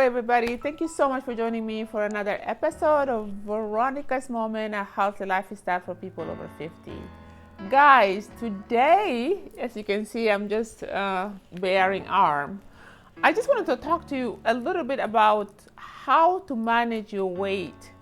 everybody. Thank you so much for joining me for another episode of Veronica's Moment, a healthy lifestyle for people over 50. Guys, today, as you can see, I'm just bearing arm. I just wanted to talk to you a little bit about how to manage your weight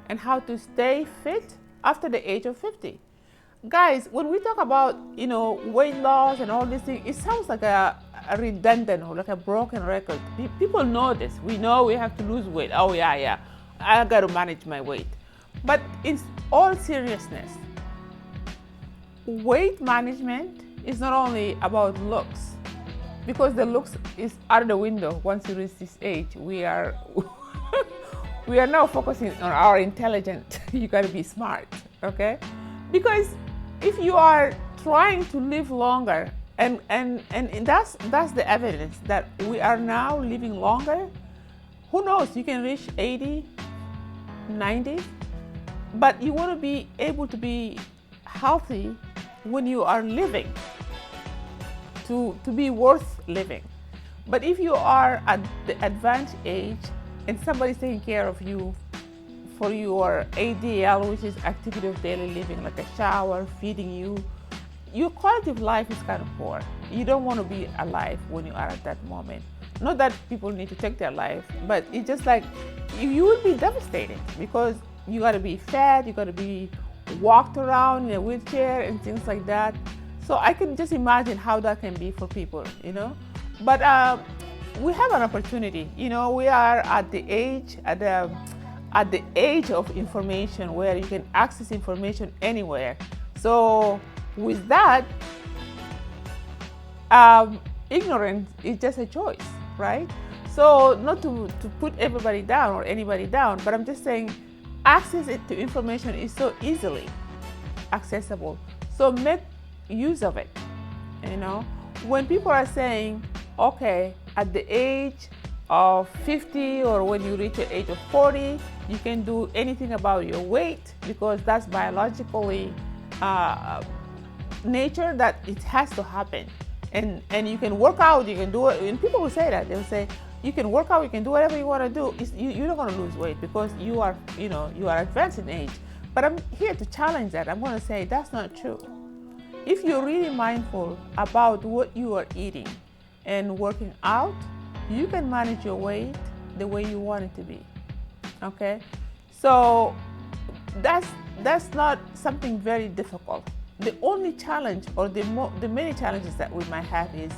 and how to stay fit after the age of 50. Guys, when we talk about, weight loss and all these things, it sounds like a redundant or like a broken record. People know this. We know we have to lose weight. Oh, yeah. I got to manage my weight. But in all seriousness, weight management is not only about looks, because the looks is out of the window once you reach this age. We are now focusing on our intelligence. You got to be smart, okay? Because if you are trying to live longer, and that's the evidence that we are now living longer. Who knows, you can reach 80, 90, but you want to be able to be healthy when you are living, to be worth living. But if you are at the advanced age and somebody's taking care of you for your ADL, which is activity of daily living, like a shower, feeding you, your quality of life is kind of poor. You don't want to be alive when you are at that moment. Not that people need to take their life, but it's just like you will be devastated because you got to be fed, you got to be walked around in a wheelchair and things like that. So I can just imagine how that can be for people, But we have an opportunity. We are at the age of information where you can access information anywhere. So with that, ignorance is just a choice, right? So not to put everybody down or anybody down, but I'm just saying access to information is so easily accessible. So make use of it. When people are saying, okay, at the age of 50 or when you reach the age of 40, you can do anything about your weight because that's biologically nature, that it has to happen. And you can work out, you can do it. And people will say that. They'll say, you can work out, you can do whatever you want to do. You're not going to lose weight because you are advanced in age. But I'm here to challenge that. I'm going to say that's not true. If you're really mindful about what you are eating and working out, you can manage your weight the way you want it to be, okay? So that's not something very difficult. The only challenge or the many challenges that we might have is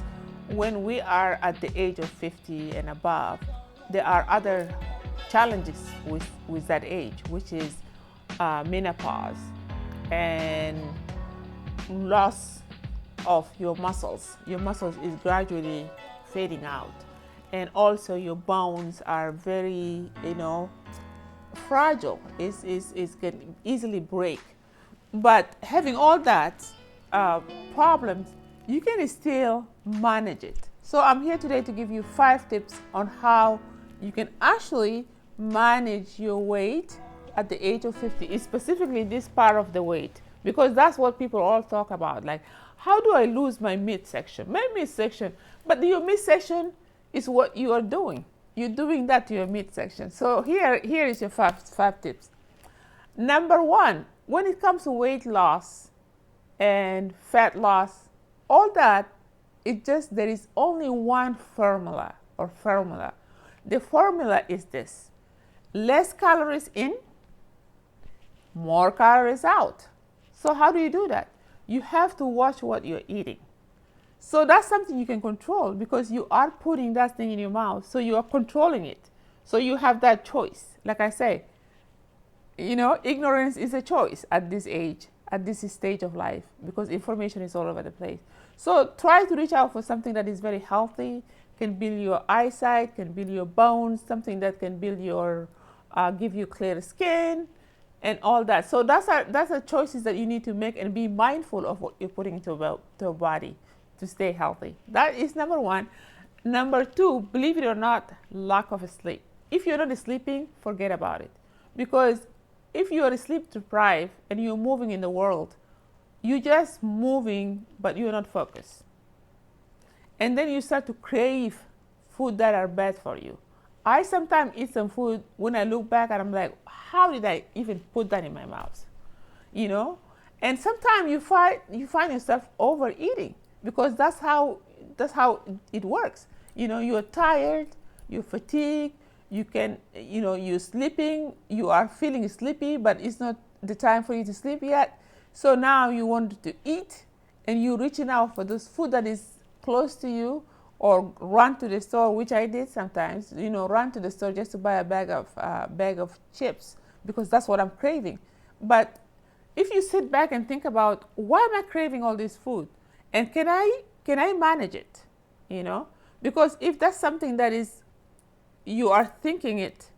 when we are at the age of 50 and above, there are other challenges with that age, which is menopause and loss of your muscles. Your muscles is gradually fading out. And also your bones are very, fragile. It can easily break. But having all that problems, you can still manage it. So I'm here today to give you 5 tips on how you can actually manage your weight at the age of 50, specifically this part of the weight, because that's what people all talk about. Like, how do I lose my midsection? My midsection, but your midsection is what you are doing. You're doing that to your midsection. So here is your 5 tips. Number 1, when it comes to weight loss and fat loss, all that, there is only one formula. The formula is this: less calories in, more calories out. So how do you do that? You have to watch what you're eating. So that's something you can control because you are putting that thing in your mouth. So you are controlling it. So you have that choice. Like I say, ignorance is a choice at this age, at this stage of life, because information is all over the place. So try to reach out for something that is very healthy, can build your eyesight, can build your bones, something that can build give you clear skin and all that. So that's the choices that you need to make, and be mindful of what you're putting into your body to stay healthy. That is number 1. Number 2, believe it or not, lack of sleep. If you're not sleeping, forget about it. Because if you are sleep deprived and you're moving in the world, you're just moving, but you're not focused. And then you start to crave food that are bad for you. I sometimes eat some food when I look back and I'm like, how did I even put that in my mouth? You know? And sometimes you find yourself overeating because that's how it works. You're tired, you're fatigued, you're sleeping, you are feeling sleepy, but it's not the time for you to sleep yet. So now you want to eat and you're reaching out for this food that is close to you, or run to the store, which I did sometimes, run to the store just to buy a bag of chips because that's what I'm craving. But if you sit back and think about, why am I craving all this food, and can I manage it? Because if that's something that is, you are thinking it,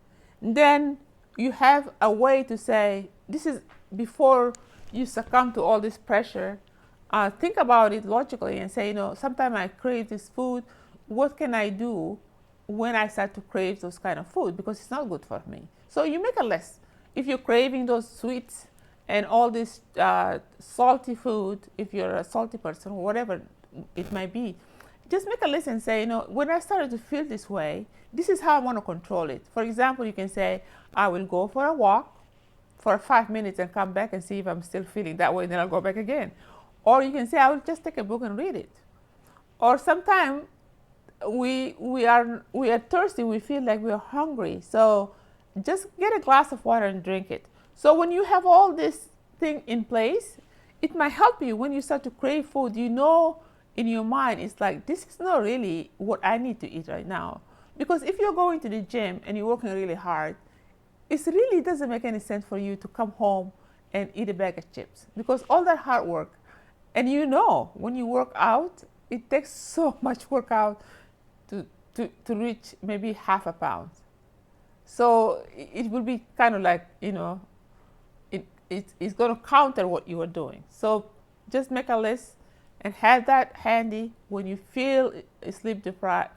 then you have a way to say, this is before you succumb to all this pressure. Think about it logically and say, sometimes I crave this food. What can I do when I start to crave those kind of food? Because it's not good for me. So you make a list. If you're craving those sweets and all this salty food, if you're a salty person or whatever it might be, just make a list and say, when I started to feel this way, this is how I want to control it. For example, you can say, I will go for a walk for 5 minutes and come back and see if I'm still feeling that way, then I'll go back again. Or you can say, I will just take a book and read it. Or sometimes we are thirsty, we feel like we are hungry. So just get a glass of water and drink it. So when you have all this thing in place, it might help you when you start to crave food. In your mind, it's like, this is not really what I need to eat right now. Because if you're going to the gym and you're working really hard, it really doesn't make any sense for you to come home and eat a bag of chips, because all that hard work, and when you work out, it takes so much workout to reach maybe half a pound. So it will be kind of like, it's going to counter what you are doing. So just make a list and have that handy when you feel sleep deprived.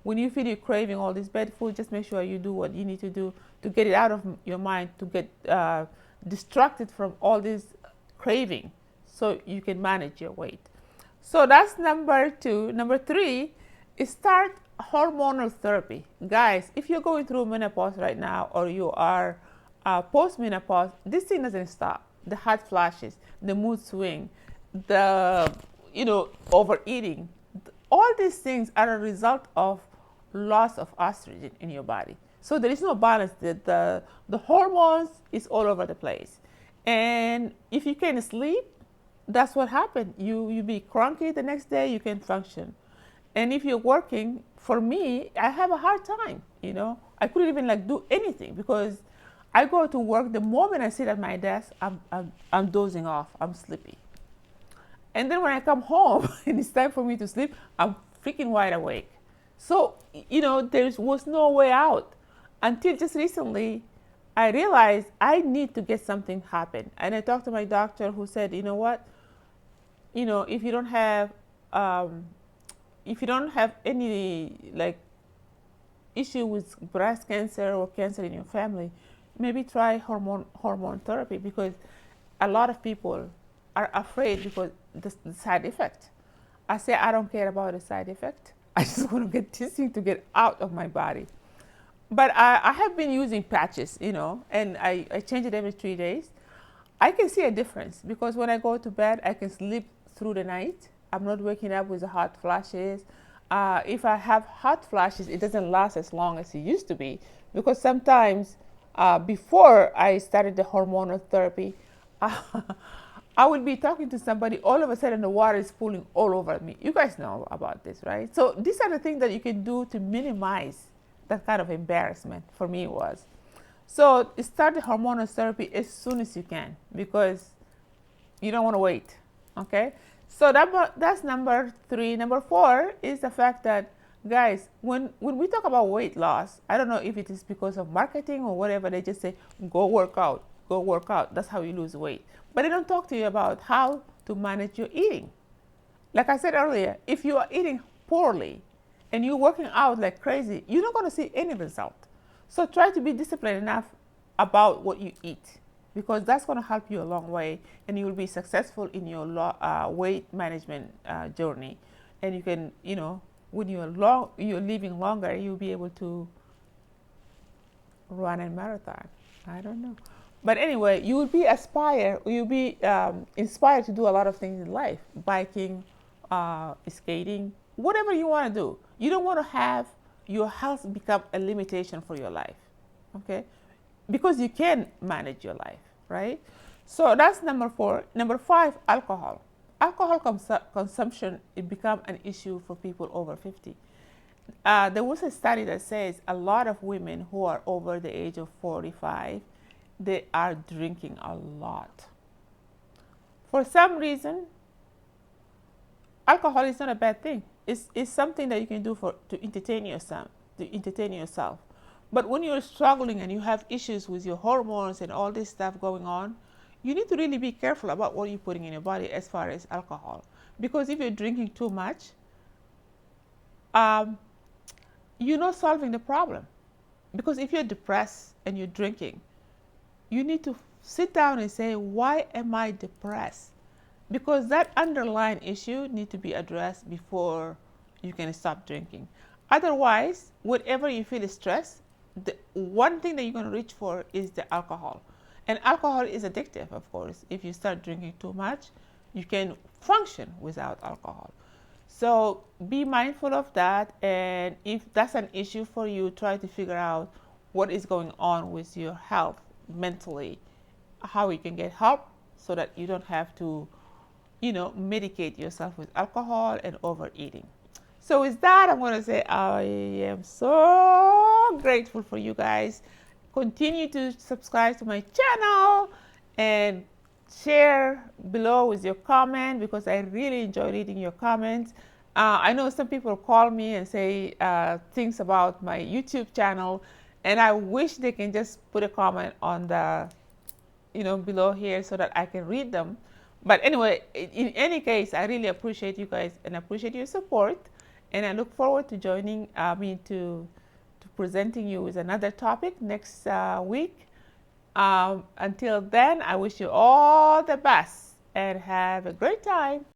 When you feel you're craving all this bad food, just make sure you do what you need to do to get it out of your mind, to get distracted from all this craving, so you can manage your weight. So that's number 2. Number 3 is start hormonal therapy. Guys, if you're going through menopause right now, or you are post-menopause, this thing doesn't stop. The hot flashes, the mood swing, the overeating, all these things are a result of loss of estrogen in your body. So there is no balance. The hormones is all over the place. And if you can't sleep, that's what happened. You be cranky the next day, you can function. And if you're working, for me, I have a hard time. I couldn't even do anything, because I go to work, the moment I sit at my desk, I'm dozing off, I'm sleepy. And then when I come home and it's time for me to sleep, I'm freaking wide awake. So, there was no way out until just recently. I realized I need to get something happen. And I talked to my doctor, who said, you know what, if you don't have any issue with breast cancer or cancer in your family, maybe try hormone therapy, because a lot of people are afraid because the side effect. I say, I don't care about the side effect. I just want to get this thing to get out of my body. But I have been using patches, and I change it every 3 days. I can see a difference, because when I go to bed, I can sleep through the night. I'm not waking up with the hot flashes. If I have hot flashes, it doesn't last as long as it used to be, because sometimes before I started the hormonal therapy, I would be talking to somebody, all of a sudden the water is pooling all over me. You guys know about this, right? So these are the things that you can do to minimize that kind of embarrassment. For me, it was. So start the hormonal therapy as soon as you can, because you don't want to wait, okay? So that's number 3. Number 4 is the fact that, guys, when we talk about weight loss, I don't know if it is because of marketing or whatever, they just say, go work out, that's how you lose weight. But they don't talk to you about how to manage your eating. Like I said earlier, if you are eating poorly and you're working out like crazy, you're not going to see any result. So try to be disciplined enough about what you eat, because that's going to help you a long way, and you will be successful in your weight management journey. And you can, when you're living longer, you'll be able to run a marathon. I don't know. But anyway, you'll be inspired to do a lot of things in life: biking, skating, whatever you want to do. You don't want to have your health become a limitation for your life, okay? Because you can manage your life, right? So that's number 4. Number 5, alcohol. Alcohol consumption, it become an issue for people over 50. There was a study that says a lot of women who are over the age of 45, they are drinking a lot. For some reason, alcohol is not a bad thing. It's something that you can do to entertain yourself. But when you're struggling and you have issues with your hormones and all this stuff going on, you need to really be careful about what you're putting in your body as far as alcohol. Because if you're drinking too much, you're not solving the problem. Because if you're depressed and you're drinking, you need to sit down and say, why am I depressed? Because that underlying issue needs to be addressed before you can stop drinking. Otherwise, whenever you feel stressed, the one thing that you're going to reach for is the alcohol. And alcohol is addictive, of course. If you start drinking too much, you can function without alcohol. So be mindful of that. And if that's an issue for you, try to figure out what is going on with your health mentally, how you can get help so that you don't have to, medicate yourself with alcohol and overeating. So with that, I'm going to say I am so grateful for you guys. Continue to subscribe to my channel and share below with your comment, because I really enjoy reading your comments. I know some people call me and say things about my YouTube channel, and I wish they can just put a comment on the below here so that I can read them. But anyway, in any case, I really appreciate you guys and appreciate your support, and I look forward to to presenting you with another topic next week. Until then, I wish you all the best and have a great time.